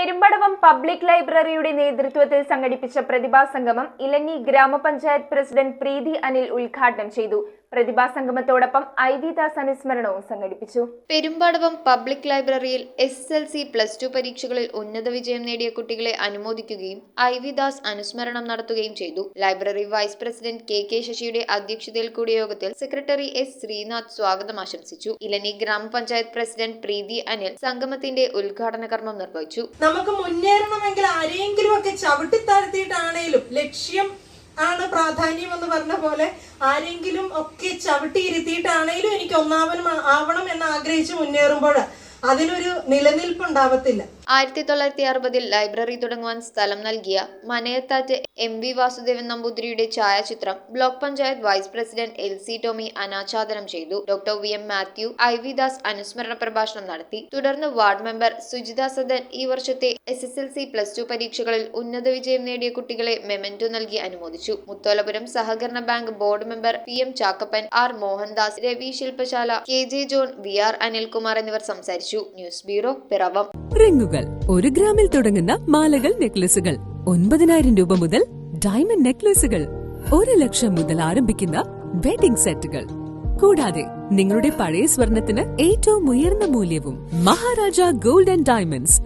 Perumbadavam public ലൈബ്രറിയുടെ നേതൃത്വത്തിൽ സംഘടിപ്പിച്ച പ്രതിഭാസംഗമം ഇലഞ്ഞി ഗ്രാമപഞ്ചായത്ത് പ്രസിഡന്റ് പ്രീതി അനിൽ ഉദ്ഘാടനം ചെയ്തു. പ്രതിഭാസംഗമത്തോടൊപ്പം ഐ.വി. ദാസ് അനുസ്മരണവും സംഘടിപ്പിച്ചു. പെരുമ്പടവം പബ്ലിക് ലൈബ്രറിയിൽ SSLC +2 പരീക്ഷകളിൽ ഉന്നത വിജയം നേടിയ കുട്ടികളെ അനുമോദിക്കുകയും ഐ.വി. ദാസ് അനുസ്മരണം നടത്തുകയും ചെയ്തു. ലൈബ്രറി വൈസ് പ്രസിഡന്റ് കെ ശശിയുടെ അധ്യക്ഷതയിൽ കൂടിയ യോഗത്തിൽ സെക്രട്ടറി S. ശ്രീനാഥ് സ്വാഗതം ആശംസിച്ചു. ഇലഞ്ഞി ഗ്രാമപഞ്ചായത്ത് പ്രസിഡന്റ് പ്രീതി അനിൽ സംഗമത്തിന്റെ ഉദ്ഘാടന കർമ്മം നിർവഹിച്ചു. നമുക്ക് മുന്നേറണമെങ്കിൽ ആരെങ്കിലും ഒക്കെ ചവിട്ടിത്താഴ്ത്തിയിട്ടാണേലും ലക്ഷ്യം ആണ് പ്രാധാന്യം എന്ന് പറഞ്ഞ പോലെ ആരെങ്കിലും ഒക്കെ ചവിട്ടിയിരുത്തിയിട്ടാണേലും എനിക്ക് ഒന്നാമനും ആവണം എന്ന് ആഗ്രഹിച്ച് മുന്നേറുമ്പോൾ അതിനൊരു നിലനിൽപ്പുണ്ടാവത്തില്ല. 1960 ലൈബ്രറി തുടങ്ങുവാൻ സ്ഥലം നൽകിയ മനയത്താറ്റ് M.V. വാസുദേവൻ നമ്പൂതിരിയുടെ ഛായാചിത്രം block panchayat vice president L.C. Tomy അനാച്ഛാദനം ചെയ്തു. Doctor V.M. മാത്യു, ഐ.വി. ദാസ് അനുസ്മരണ പ്രഭാഷണം നടത്തി. തുടർന്ന് വാർഡ് മെമ്പർ സുജിത സദൻ ഈ വർഷത്തെ SSLC +2 പരീക്ഷകളിൽ ഉന്നത വിജയം നേടിയ കുട്ടികളെ മെമന്റോ നൽകി അനുമോദിച്ചു. മുത്തോലപുരം സഹകരണ bank board member PM Chackappan, R. Mohandas, Ravi ശില്പശാല, KJ ജോൺ, VR. അനിൽകുമാർ എന്നിവർ സംസാരിച്ചു. News bureau, Piravom. റിങ്ങുകൾ 1 ഗ്രാമിൽ തുടങ്ങുന്ന മാലകൾ, നെക്ലസുകൾ 9,000 രൂപ മുതൽ ഡയമണ്ട് നെക്ലസുകൾ 1 ലക്ഷം മുതൽ ആരംഭിക്കുന്ന വെഡിംഗ് സെറ്റുകൾ, കൂടാതെ നിങ്ങളുടെ പഴയ സ്വർണത്തിന് ഏറ്റവും ഉയർന്ന മൂല്യവും. Maharaja gold and diamonds,